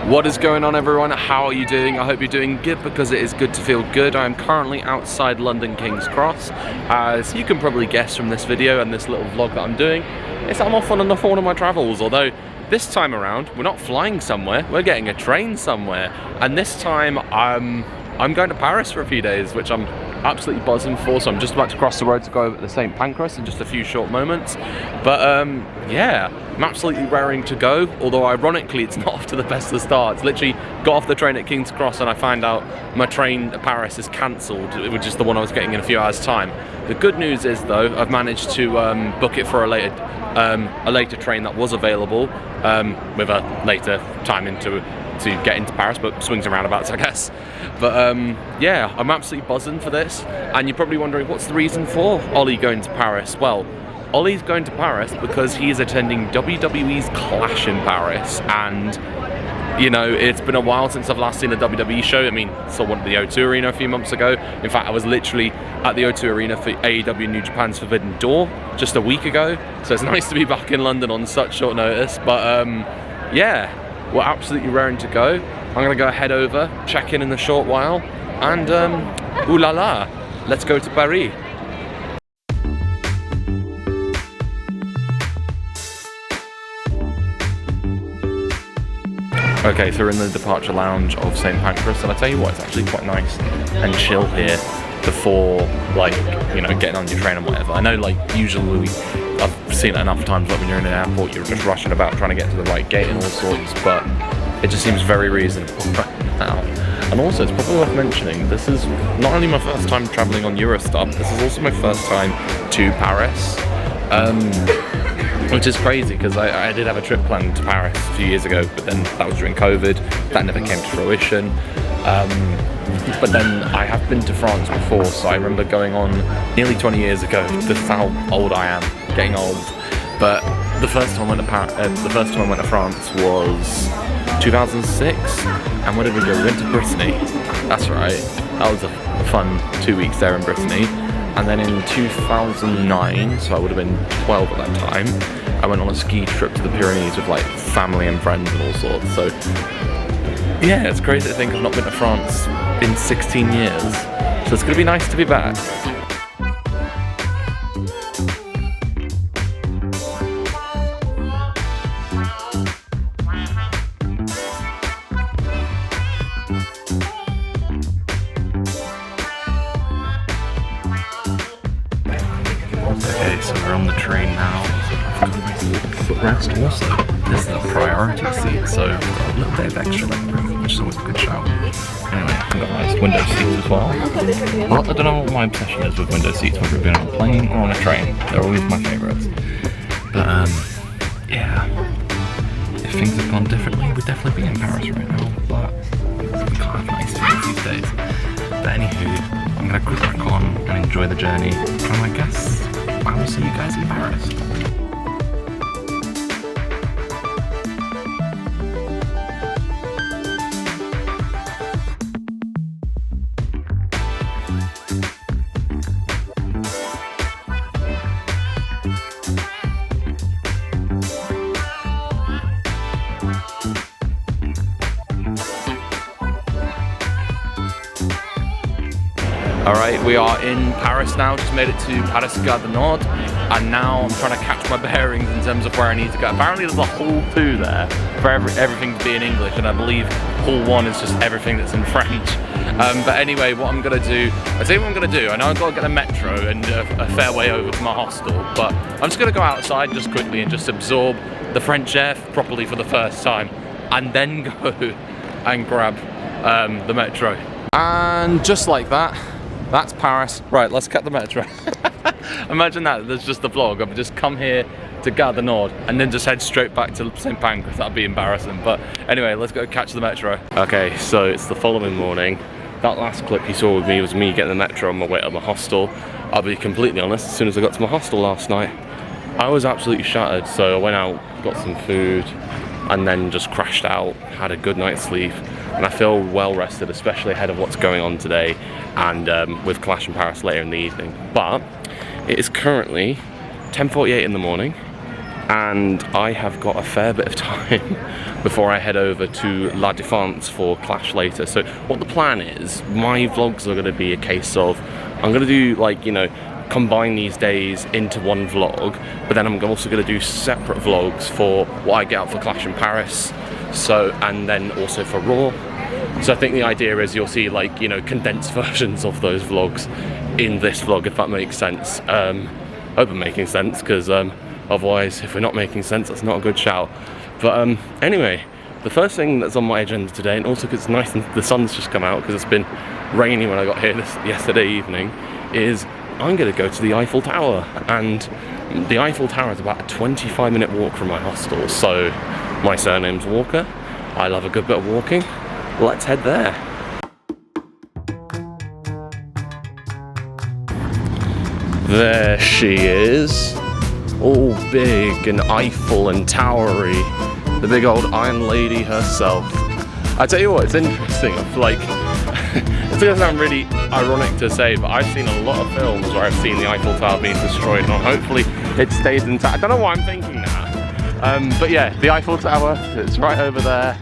What is going on, everyone? How are you doing? I hope you're doing good, because it is good to feel good. I am currently outside London King's Cross. As you can probably guess from this video and this little vlog that I'm doing, I'm off on one of my travels, although this time around we're not flying somewhere, we're getting a train somewhere. And this time I'm going to Paris for a few days, which I'm absolutely buzzing for. So I'm just about to cross the road to go over to St. Pancras in just a few short moments. But yeah, I'm absolutely raring to go, although ironically it's not off to the best of starts. Literally got off the train at King's Cross and I find out my train to Paris is cancelled, which is the one I was getting in a few hours time. The good news is though, I've managed to book it for a later train that was available, with a later timing to get into Paris, but swings and roundabouts, I guess. But yeah, I'm absolutely buzzing for this. And you're probably wondering, what's the reason for Ollie going to Paris? Well, Ollie's going to Paris because he is attending WWE's Clash in Paris, and you know, it's been a while since I've last seen a WWE show. I mean, saw one at the O2 Arena a few months ago. In fact, I was literally at the O2 Arena for AEW New Japan's Forbidden Door just a week ago. So it's nice to be back in London on such short notice. But yeah, we're absolutely raring to go. I'm gonna go head over, check in a short while, and ooh la la, let's go to Paris. Okay, so we're in the departure lounge of St. Pancras, and I tell you what, it's actually quite nice and chill here before, like, you know, getting on your train and whatever. I know, like, usually I've seen it enough times, like when you're in an airport, you're just rushing about trying to get to the right gate and all sorts, but it just seems very reasonable right now. And also, it's probably worth mentioning, this is not only my first time travelling on Eurostar, this is also my first time to Paris. Which is crazy, because I did have a trip planned to Paris a few years ago, but then that was during COVID, that never came to fruition. But then I have been to France before, so I remember going on nearly 20 years ago. This is how old I am, getting old. But the first time I went to France was 2006, and where did we go? We went to Brittany. That's right. That was a fun 2 weeks there in Brittany. And then in 2009, so I would have been 12 at that time, I went on a ski trip to the Pyrenees with like family and friends and all sorts. So yeah, it's crazy to think I've not been to France in 16 years. So it's gonna be nice to be back. Okay, so we're on the train now. I've got a nice little footrest also. This is a priority seat, so we've got a little bit of extra leg room, which is always a good shout. Anyway, I've got nice window seats as well. Well, I don't know what my obsession is with window seats, whether it be on a plane or on a train. They're always my favourites. But yeah, if things had gone differently, we'd definitely be in Paris right now, but we can't have nice things these days. But anywho, I'm gonna crack on and enjoy the journey, and I guess I will see you guys in Paris. Alright, we are in Paris now, just made it to Paris Gare du Nord, and now I'm trying to catch my bearings in terms of where I need to go. Apparently there's a hall 2 there for everything to be in English, and I believe hall 1 is just everything that's in French. But anyway, what I'm going to do, I'll tell you what I'm going to do. I know I've got to get a metro and a fair way over to my hostel, but I'm just going to go outside just quickly and just absorb the French air properly for the first time, and then go and grab the metro. And just like that, that's Paris. Right, let's cut the metro. Imagine that, there's just the vlog. I've just come here to Gare du Nord and then just head straight back to St. Pancras. That'd be embarrassing. But anyway, let's go catch the metro. Okay, so it's the following morning. That last clip you saw with me was me getting the metro on my way to my hostel. I'll be completely honest, as soon as I got to my hostel last night, I was absolutely shattered. So I went out, got some food, and then just crashed out, had a good night's sleep. And I feel well rested, especially ahead of what's going on today and with Clash in Paris later in the evening. But it is currently 10:48 in the morning, and I have got a fair bit of time before I head over to La Défense for Clash later. So what the plan is, my vlogs are going to be a case of, I'm going to do like, you know, combine these days into one vlog, but then I'm also going to do separate vlogs for what I get out for Clash in Paris, so, and then also for Raw. So I think the idea is you'll see, like, you know, condensed versions of those vlogs in this vlog, if that makes sense. Hope I'm making sense, because otherwise, if we're not making sense, that's not a good shout. But anyway, the first thing that's on my agenda today, and also because it's nice and the sun's just come out, because it's been rainy when I got here yesterday evening, is I'm going to go to the Eiffel Tower. And the Eiffel Tower is about a 25-minute walk from my hostel. So my surname's Walker. I love a good bit of walking. Let's head there. There she is. All big and Eiffel and towery. The big old Iron Lady herself. I tell you what, it's interesting. Like, it's going to sound really ironic to say, but I've seen a lot of films where I've seen the Eiffel Tower being destroyed, and hopefully it stays intact. I don't know why I'm thinking that. But yeah, the Eiffel Tower, it's right over there.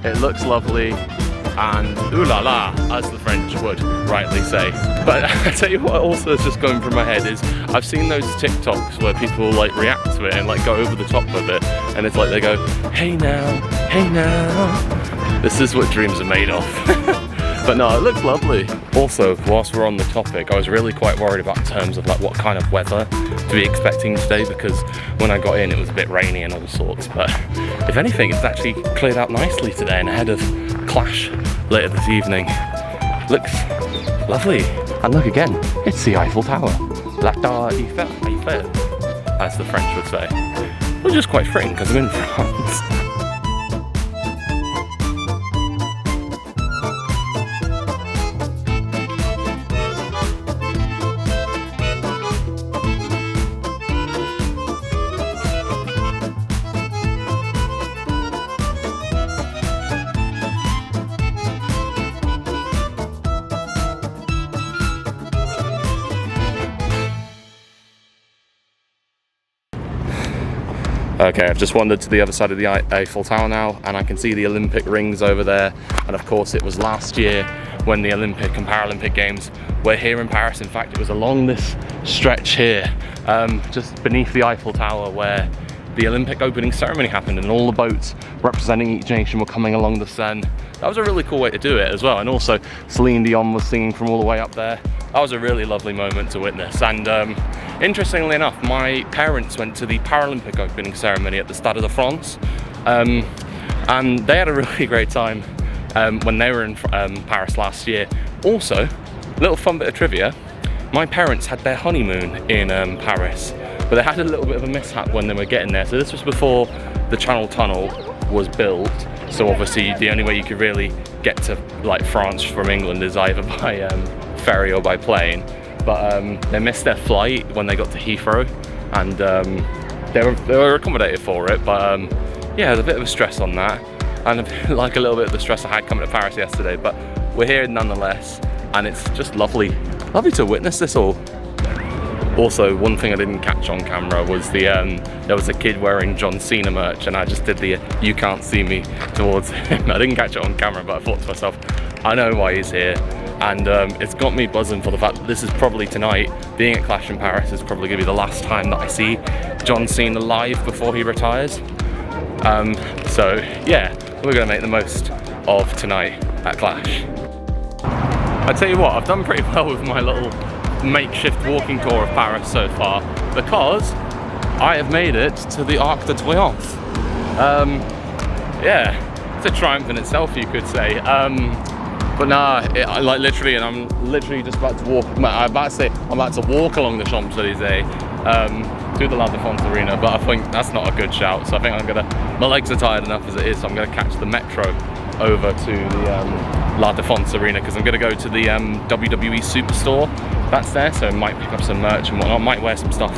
It looks lovely, and ooh la la, as the French would rightly say. But I tell you what also is just going through my head is, I've seen those TikToks where people like react to it and like go over the top of it, and it's like they go, hey now, this is what dreams are made of. But no, it looks lovely. Also, whilst we're on the topic, I was really quite worried about terms of like what kind of weather to be expecting today, because when I got in it was a bit rainy and all sorts, but if anything it's actually cleared out nicely today, and ahead of Clash later this evening. Looks lovely. And look again, it's the Eiffel Tower. La Tour Eiffel, as the French would say. Which is quite fitting because I'm in France. Okay, I've just wandered to the other side of the Eiffel Tower now, and I can see the Olympic rings over there. And of course it was last year when the Olympic and Paralympic Games were here in Paris. In fact, it was along this stretch here, just beneath the Eiffel Tower, where the Olympic opening ceremony happened, and all the boats representing each nation were coming along the Seine. That was a really cool way to do it as well. And also Celine Dion was singing from all the way up there. That was a really lovely moment to witness. And interestingly enough, my parents went to the Paralympic opening ceremony at the Stade de France, and they had a really great time when they were in Paris last year. Also, little fun bit of trivia, my parents had their honeymoon in Paris, but they had a little bit of a mishap when they were getting there. So this was before the Channel Tunnel was built, so obviously the only way you could really get to like France from England is either by ferry or by plane. But they missed their flight when they got to Heathrow, and they were accommodated for it. But yeah, there's a bit of a stress on that, and like a little bit of the stress I had coming to Paris yesterday. But we're here nonetheless, and it's just lovely to witness this all. Also, one thing I didn't catch on camera was there was a kid wearing John Cena merch, and I just did the "you can't see me" towards him. I didn't catch it on camera, but I thought to myself, I know why he's here. And it's got me buzzing for the fact that this is probably tonight, being at Clash in Paris, is probably going to be the last time that I see John Cena live before he retires. So yeah, we're going to make the most of tonight at Clash. I tell you what, I've done pretty well with my little makeshift walking tour of Paris so far, because I have made it to the Arc de Triomphe. Yeah, it's a triumph in itself, you could say. But nah, like literally, and I'm literally just about to walk. I'm about to walk along the Champs-Elysees to the La Défense Arena, but I think that's not a good shout. So I think my legs are tired enough as it is. So I'm gonna catch the metro over to the La Défense Arena, because I'm gonna go to the WWE Superstore that's there. So I might pick up some merch and whatnot. Might wear some stuff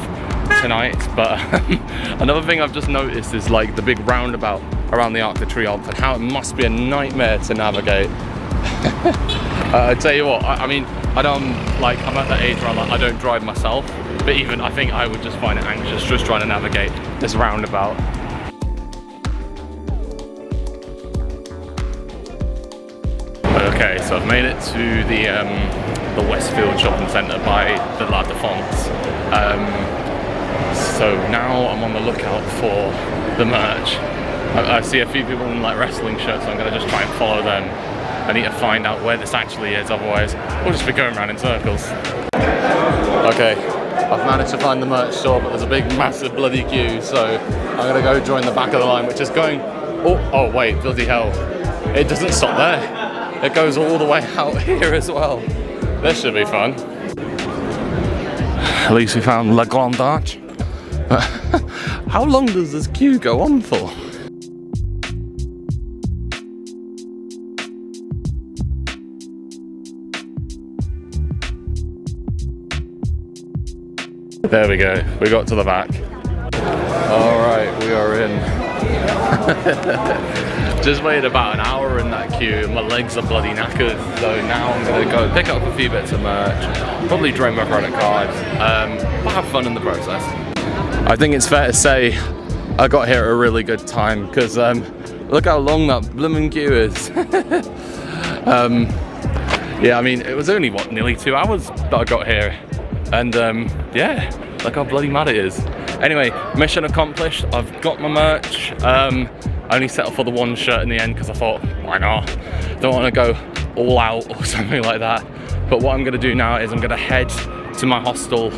tonight. But another thing I've just noticed is like the big roundabout around the Arc de Triomphe, and how it must be a nightmare to navigate. I tell you what, I mean, I'm at that age where I don't drive myself, but even I think I would just find it anxious just trying to navigate this roundabout. Okay, so I've made it to the Westfield shopping centre by the La Défense. So now I'm on the lookout for the merch. I see a few people in like wrestling shirts, so I'm gonna just try and follow them. I need to find out where this actually is, otherwise we'll just be going around in circles. Okay, I've managed to find the merch store, but there's a big massive bloody queue, so I'm gonna go join the back of the line, which is going, oh wait, bloody hell. It doesn't stop there. It goes all the way out here as well. This should be fun. At least we found La Grande Arche. How long does this queue go on for? There we go, we got to the back. Alright, we are in. Just waited about an hour in that queue, my legs are bloody knackered, so now I'm gonna go pick up a few bits of merch, probably drain my credit card, but have fun in the process. I think it's fair to say I got here at a really good time, because look how long that blooming queue is. Yeah, I mean, it was only, what, nearly 2 hours that I got here. And yeah, look how bloody mad it is. Anyway, mission accomplished. I've got my merch. I only settled for the one shirt in the end because I thought, why not? Don't want to go all out or something like that. But what I'm going to do now is I'm going to head to my hostel,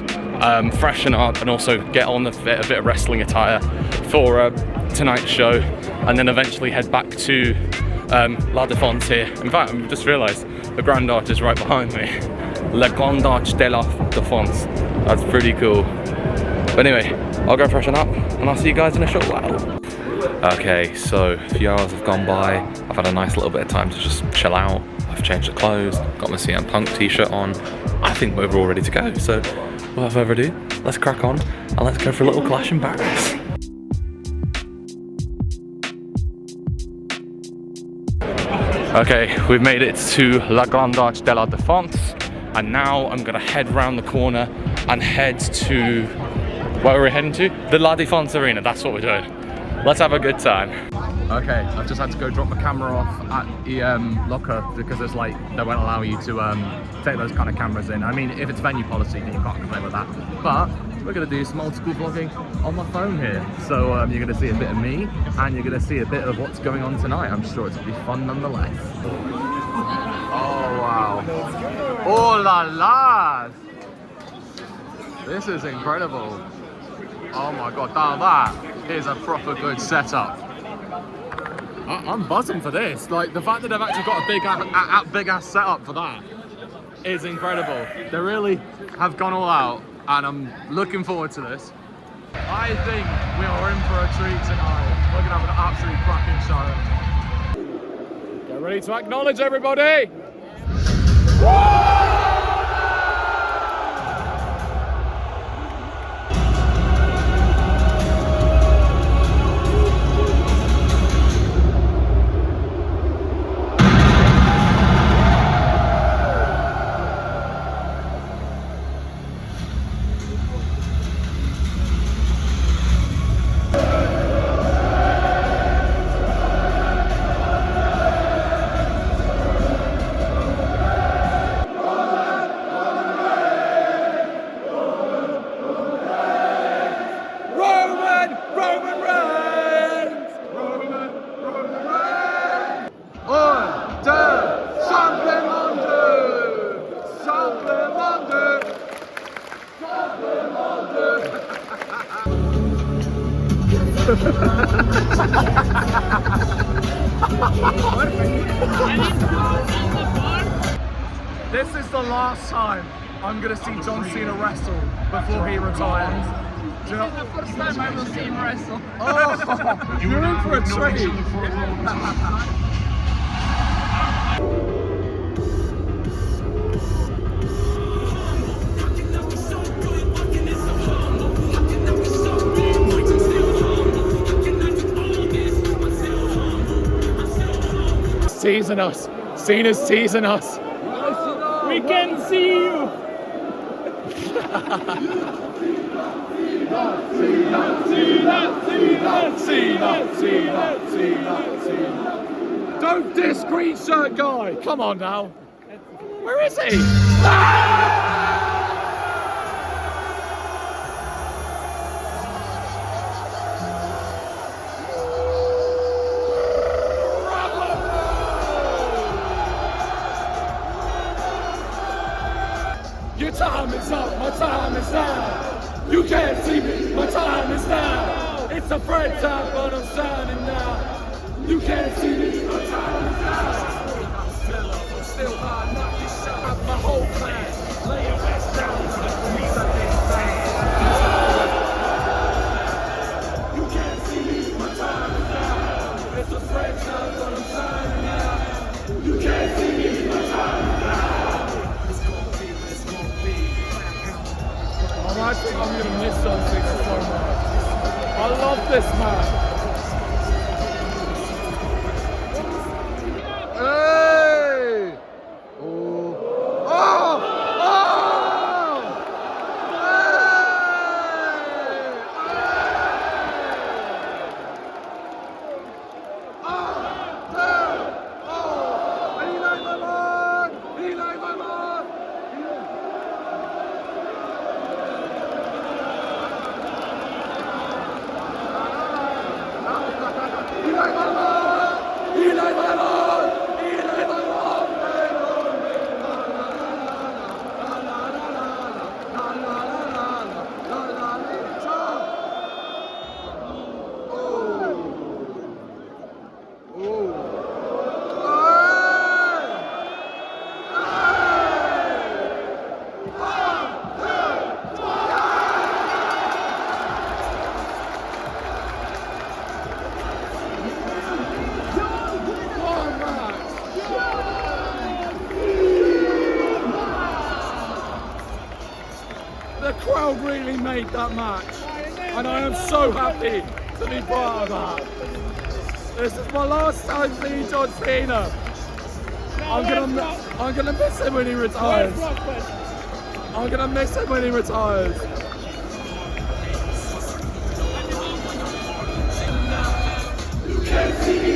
freshen up, and also get on a bit of wrestling attire for tonight's show, and then eventually head back to La Défense here. In fact, I just realised the Grand Arche is right behind me. La Grande Arche de la Défense. That's pretty cool. But anyway, I'll go freshen up and I'll see you guys in a short while. Okay, so a few hours have gone by. I've had a nice little bit of time to just chill out. I've changed the clothes, got my CM Punk t-shirt on. I think we're all ready to go. So without further ado, let's crack on and let's go for a little clash in Paris. Okay, we've made it to La Grande Arche de la Défense, and now I'm gonna head round the corner and head to, where are we heading to? The La Défense Arena, that's what we're doing. Let's have a good time. Okay, I've just had to go drop my camera off at the locker because it's like, they won't allow you to take those kind of cameras in. I mean, if it's venue policy, then you can't complain with that. But we're gonna do some old school vlogging on my phone here. So you're gonna see a bit of me, and you're gonna see a bit of what's going on tonight. I'm sure it's gonna be fun nonetheless. Oh wow. Oh la la! This is incredible. Oh my god, now that is a proper good setup. I'm buzzing for this. Like, the fact that they've actually got a big ass setup for that is incredible. They really have gone all out, and I'm looking forward to this. I think we are in for a treat tonight. We're gonna have an absolute cracking show. Get ready to acknowledge everybody! This is the last time I'm going to see John Cena wrestle before he retires. This is the first time I will see him wrestle. Oh, you're in for a treat. Teasing us. Cena's teasing us. We can see you. Don't diss green shirt guy. Come on now. Where is he? Ah! Your time is up, my time is now. You can't see me, my time is now. It's a friend time, but I'm shining now. You can't see me, my time is now. I'm still hard, not you shut up my whole class. Lay your ass down, please up this fast. You can't see me, my time is now. It's a friend time, but I'm shining now. You can't see me, my time is now. I think I'm going to miss something so much. I love this man. Hey! Oh! Oh! The crowd really made that match, and I am so happy to be part of that. This is my last time seeing John Cena. I'm gonna miss him when he retires. I'm gonna miss him when he retires. You can't see me,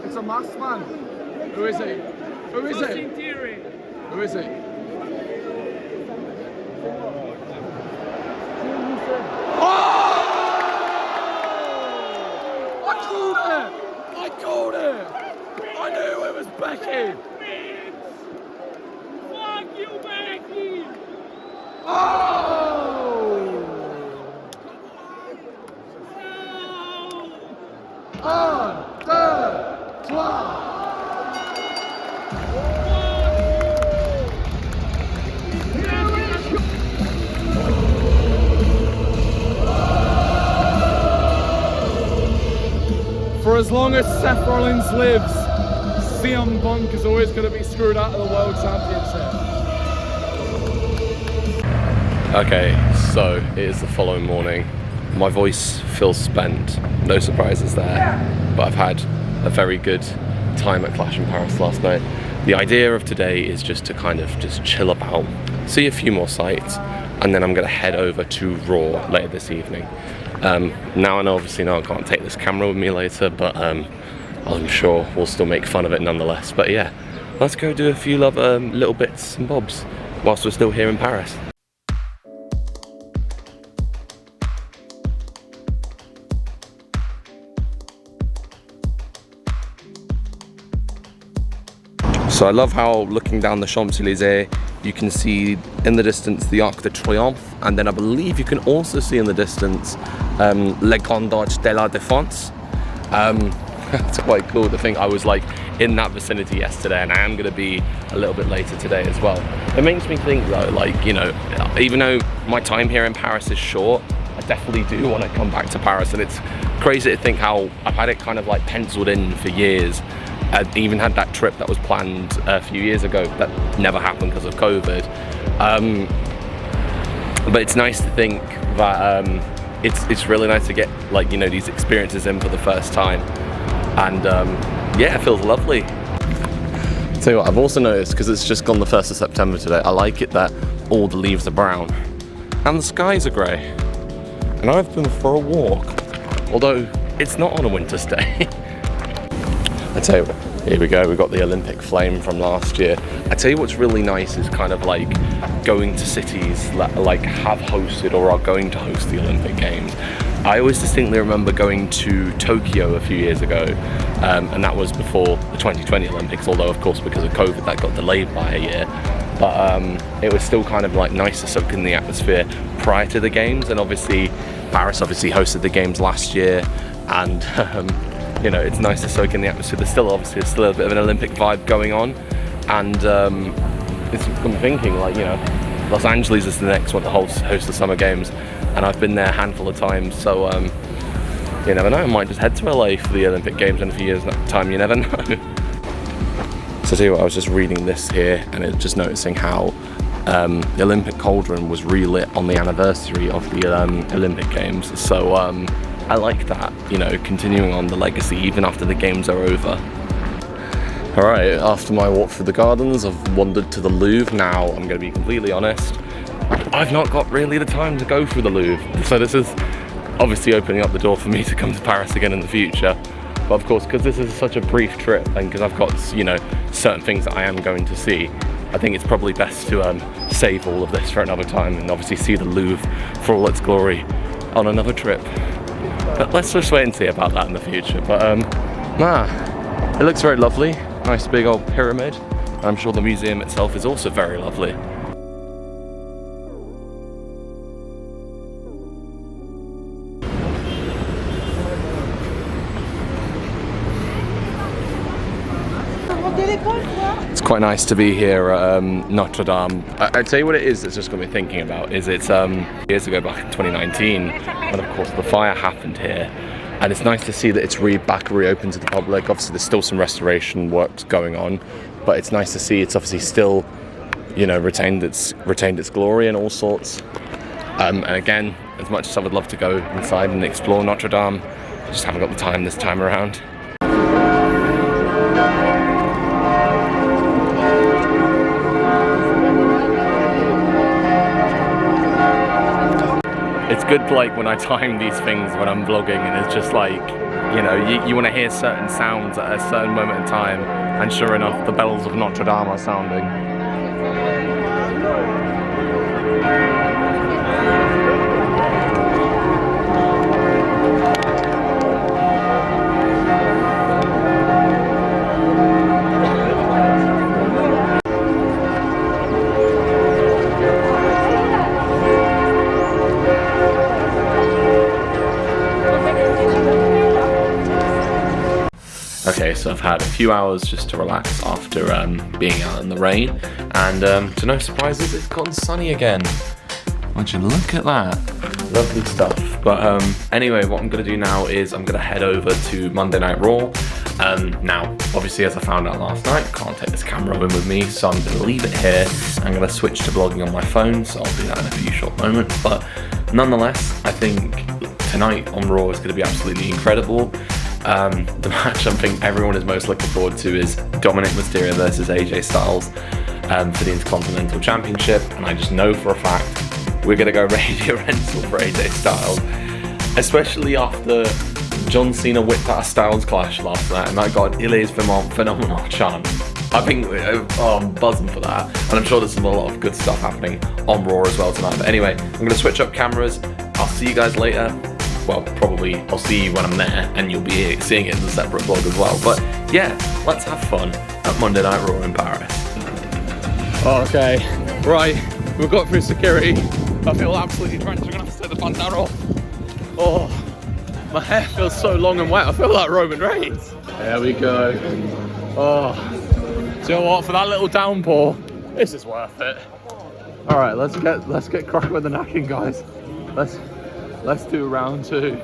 It's a masked man. Who is he? Who is it? Who is he? called it! I knew it was Becky! Fuck you, Becky! Oh! Un, deux, trois! For as long as Seth Rollins lives, CM Punk is always going to be screwed out of the World Championship. Okay, so it is the following morning. My voice feels spent, no surprises there, but I've had a very good time at Clash in Paris last night. The idea of today is just to kind of just chill about, see a few more sites, and then I'm going to head over to Raw later this evening. Now I know, obviously I can't take this camera with me later, but I'm sure we'll still make fun of it nonetheless. But yeah, let's go do a few little bits and bobs whilst we're still here in Paris. So I love how, looking down the Champs-Élysées, you can see in the distance the Arc de Triomphe, and then I believe you can also see in the distance Les Grandes Arches de la Défense. It's quite cool to think I was like in that vicinity yesterday, and I am going to be a little bit later today as well. It makes me think though, like, you know, even though my time here in Paris is short, I definitely do want to come back to Paris, and it's crazy to think how I've had it kind of like penciled in for years. I even had that trip that was planned a few years ago that never happened because of COVID. But it's nice to think that it's really nice to get, like, you know, these experiences in for the first time, and yeah, it feels lovely. Tell you what, I've also noticed, because it's just gone the 1st of September today, I like it that all the leaves are brown and the skies are grey, and I've been for a walk, although it's not on a winter's day. I tell you what, here we go, we've got the Olympic flame from last year. I tell you what's really nice is kind of like going to cities that like have hosted or are going to host the Olympic Games. I always distinctly remember going to Tokyo a few years ago, and that was before the 2020 Olympics, although of course because of COVID that got delayed by a year. But it was still kind of like nice to soak in the atmosphere prior to the games, and obviously Paris obviously hosted the games last year, and you know, it's nice to soak in the atmosphere. There's still obviously a bit of an Olympic vibe going on, and it's got me thinking, like, you know, Los Angeles is the next one to host the Summer Games, and I've been there a handful of times, so you never know, I might just head to LA for the Olympic Games in a few years' time, you never know. So I tell you what, I was just reading this here, and it's just noticing how the Olympic Cauldron was relit on the anniversary of the Olympic Games, so I like that, you know, continuing on the legacy even after the games are over. Alright, after my walk through the gardens, I've wandered to the Louvre. Now, I'm going to be completely honest, I've not got really the time to go through the Louvre. So this is obviously opening up the door for me to come to Paris again in the future. But of course, because this is such a brief trip, and because I've got, you know, certain things that I am going to see, I think it's probably best to save all of this for another time, and obviously see the Louvre for all its glory on another trip. But let's just wait and see about that in the future. But it looks very lovely. Nice big old pyramid. I'm sure the museum itself is also very lovely. It's quite nice to be here at Notre Dame. I'd tell you what it is that's just got me thinking about is it's years ago, back in 2019, when of course the fire happened here, and it's nice to see that it's reopened to the public. Obviously there's still some restoration works going on, but it's nice to see it's obviously still, you know, retained its glory and all sorts. And again, as much as I would love to go inside and explore Notre Dame, I just haven't got the time this time around. It's good, like, when I time these things when I'm vlogging, and it's just like, you know, you want to hear certain sounds at a certain moment in time, and sure enough, the bells of Notre Dame are sounding. Okay, so I've had a few hours just to relax after being out in the rain, and to no surprises, it's gotten sunny again. Would you look at that? Lovely stuff. But anyway, what I'm going to do now is I'm going to head over to Monday Night Raw. Now, obviously, as I found out last night, can't take this camera in with me, so I'm going to leave it here. I'm going to switch to vlogging on my phone, so I'll do that in a few short moments. But nonetheless, I think tonight on Raw is going to be absolutely incredible. The match I think everyone is most looking forward to is Dominic Mysterio versus AJ Styles for the Intercontinental Championship, and I just know for a fact we're going to go radio rental for AJ Styles, especially after John Cena whipped out a Styles Clash last night and that got Illy's phenomenal chant. I think I'm buzzing for that, and I'm sure there's a lot of good stuff happening on Raw as well tonight. But anyway, I'm going to switch up cameras. I'll see you guys later. Well, probably I'll see you when I'm there, and you'll be seeing it in the separate vlog as well. But yeah, let's have fun at Monday Night Raw in Paris. Okay, right, we've got through security. I feel absolutely drenched. I'm gonna have to take the bandana off. Oh, my hair feels so long and wet. I feel like Roman Reigns. There we go. Oh, do you know what? For that little downpour, this is worth it. All right, let's get cracking with the knacking, guys. Let's do round two.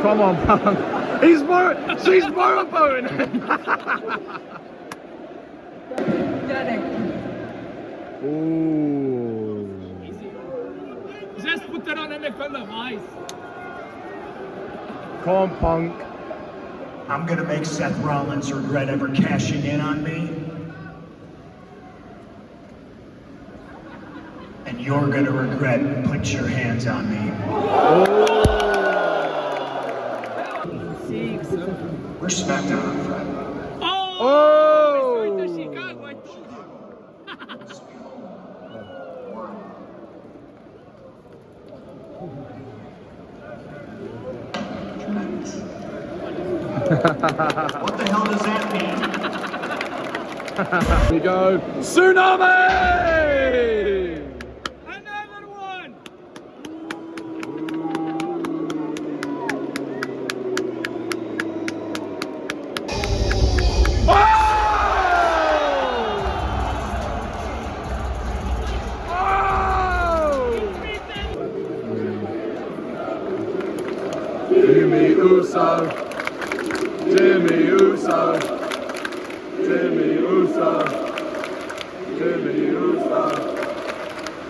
Come on, Punk. She's motorboating him. Ooh. Just put that on in the color of ice. Come on, Punk. I'm gonna make Seth Rollins regret ever cashing in on me. And you're gonna regret putting your hands on me. We're SmackDown on Friday. Oh! Going to Chicago, I told you. What the hell does that mean? Here we go. Tsunami! Another one! Oh! Uso, Jimmy Uso, Jimmy Uso, Jimmy Uso,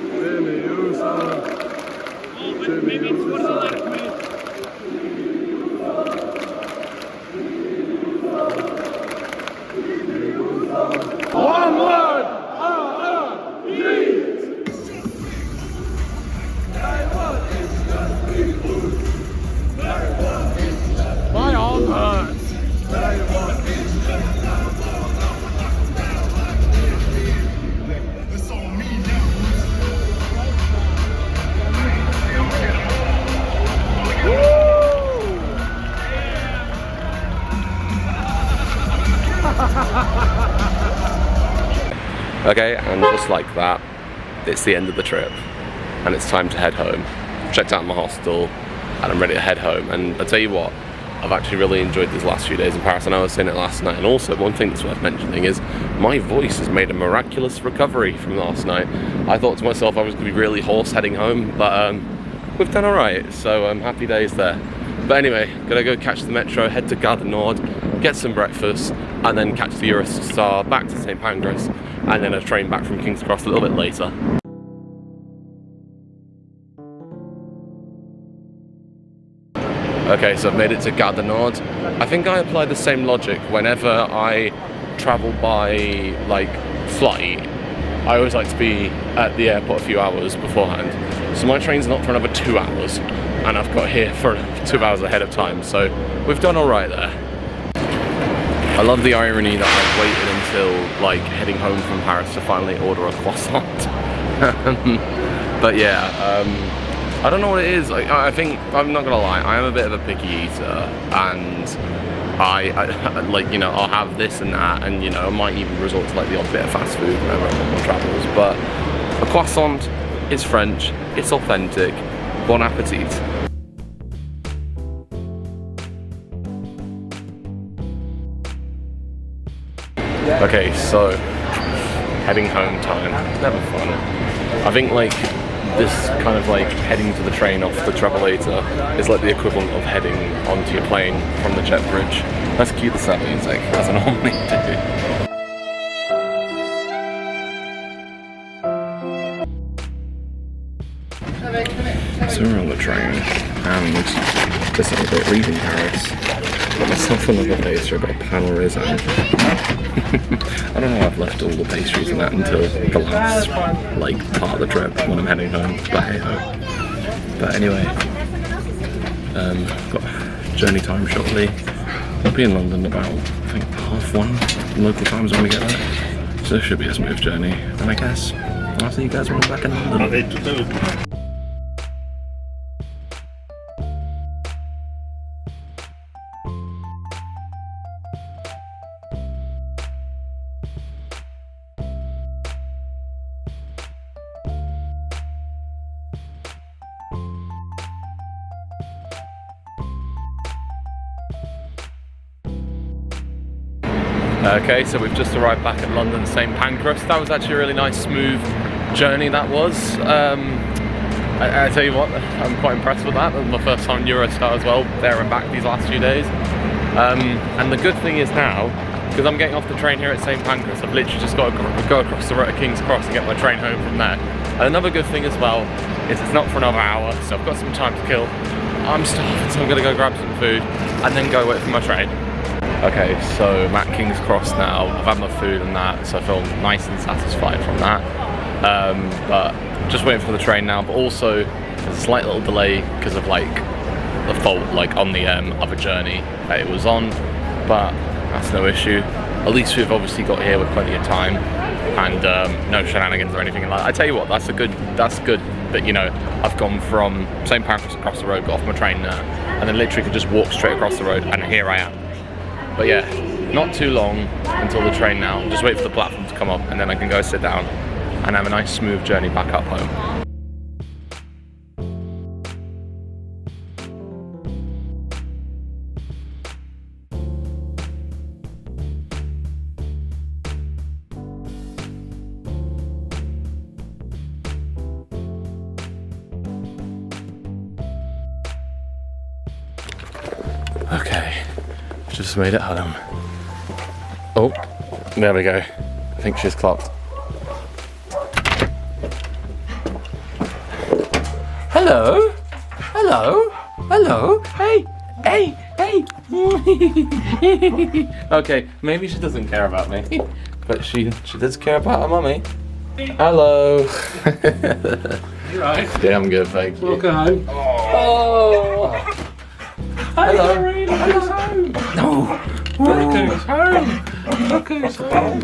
Jimmy Uso, Jimmy Uso. One word, please. My arm hurts. Okay, and just like that, it's the end of the trip, and it's time to head home. Checked out my hostel, and I'm ready to head home. And I tell you what, I've actually really enjoyed these last few days in Paris. I know I was saying it last night, and also one thing that's worth mentioning is my voice has made a miraculous recovery from last night. I thought to myself I was going to be really hoarse heading home, but we've done alright, so happy days there. But anyway, gotta go catch the metro, head to Gare du Nord, get some breakfast, and then catch the Eurostar back to St Pancras, and then a train back from King's Cross a little bit later. Okay, so I've made it to Gare du Nord. I think I apply the same logic whenever I travel by, like, flight. I always like to be at the airport a few hours beforehand. So my train's not for another 2 hours, and I've got here for 2 hours ahead of time, so we've done alright there. I love the irony that I've waited until, like, heading home from Paris to finally order a croissant. But yeah, I don't know what it is. I think, I'm not gonna lie, I am a bit of a picky eater, and I like, you know, I'll have this and that, and, you know, I might even resort to like the odd bit of fast food whenever I'm on my travels, but a croissant is French, it's authentic. Bon appetit. Okay, so heading home time. It's never fun. I think like this kind of like heading to the train off the travelator is like the equivalent of heading onto your plane from the jet bridge. Let's cue the sad music as I normally do. So we're on the train, and to celebrate leaving Paris, got myself another pastry, got a panel raisin. I don't know, I've left all the pastries and that until the last like part of the trip when I'm heading home, but hey ho. But anyway, got journey time shortly. I'll be in London about, I think, 1:30 local times when we get there. So it should be a smooth journey, and I guess I'll see you guys when I'm back in London. Okay, so we've just arrived back at London St Pancras. That was actually a really nice, smooth journey, that was. I tell you what, I'm quite impressed with that. That was my first time Eurostar as well, there and back these last few days. And the good thing is now, because I'm getting off the train here at St Pancras, I've literally just got to go across the road to King's Cross and get my train home from there. And another good thing as well is it's not for another hour, so I've got some time to kill. I'm starving, so I'm going to go grab some food and then go wait for my train. Okay, so I'm at King's Cross now. I've had my food and that, so I feel nice and satisfied from that. But just waiting for the train now, but also there's a slight little delay because of like the fault like on the other journey that it was on, but that's no issue. At least we've obviously got here with plenty of time and no shenanigans or anything like that. I tell you what, that's good that, you know, I've gone from St Pancras across the road, got off my train there, and then literally could just walk straight across the road, and here I am. But yeah, not too long until the train now. Just wait for the platform to come up and then I can go sit down and have a nice smooth journey back up home. just made it home. Oh, there we go. I think she's clocked. Hello? Hello? Hello? Hey! Hey! Hey! Okay, maybe she doesn't care about me, but she does care about her mummy. Hello! You right? Yeah, I'm good, thank you. Welcome home. Oh! Hello! Who's home? No! Look who's home. Look who's home.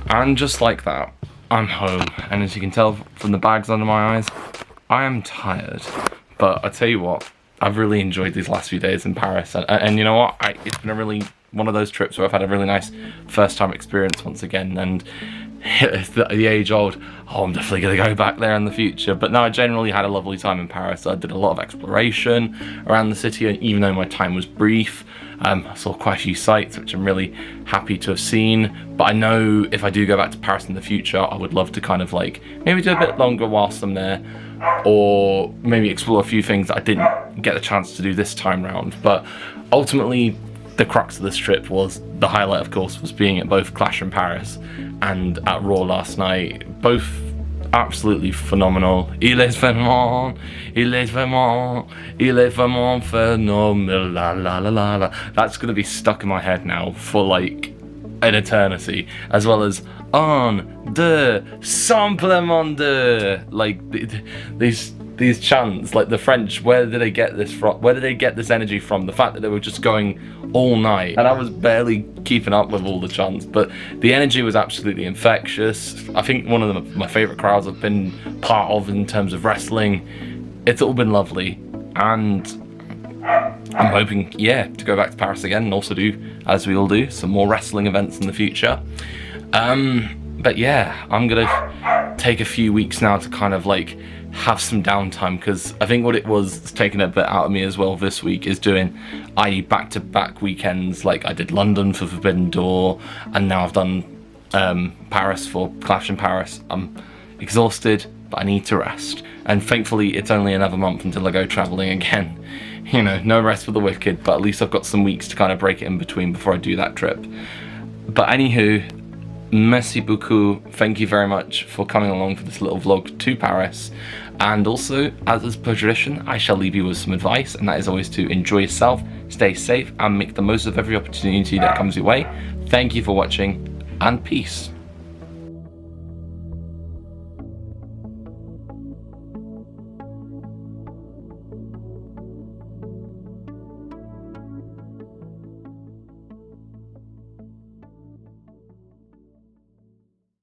And just like that, I'm home. And as you can tell from the bags under my eyes, I am tired. But I tell you what, I've really enjoyed these last few days in Paris. And you know what? It's been a really, one of those trips where I've had a really nice first time experience once again. And it's the age old, oh, I'm definitely going to go back there in the future. But no, I generally had a lovely time in Paris. I did a lot of exploration around the city, and even though my time was brief, I saw quite a few sights, which I'm really happy to have seen. But I know if I do go back to Paris in the future, I would love to kind of like maybe do a bit longer whilst I'm there, or maybe explore a few things that I didn't get the chance to do this time round. But ultimately, the crux of this trip was, the highlight of course was being at both Clash in Paris and at Raw last night. Both absolutely phenomenal. Il est vraiment phenomenal, la la la la la. That's gonna be stuck in my head now for like an eternity, as well as un, deux, simplement deux. Like these chants, like the French, where did they get this from? Where did they get this energy from? The fact that they were just going all night, and I was barely keeping up with all the chants, but the energy was absolutely infectious. I think one of my favorite crowds I've been part of in terms of wrestling. It's all been lovely, and I'm hoping, yeah, to go back to Paris again and also do, as we all do, some more wrestling events in the future. But yeah, I'm gonna take a few weeks now to kind of like have some downtime, because I think what it was taking a bit out of me as well this week is doing back-to-back weekends. Like I did London for Forbidden Door, and now I've done Paris for Clash in Paris. I'm exhausted, but I need to rest, and thankfully it's only another month until I go traveling again. You know, no rest for the wicked, but at least I've got some weeks to kind of break it in between before I do that trip. But anywho, merci beaucoup, thank you very much for coming along for this little vlog to Paris. And also, as is per tradition, I shall leave you with some advice, and that is always to enjoy yourself, stay safe, and make the most of every opportunity that comes your way. Thank you for watching, and peace.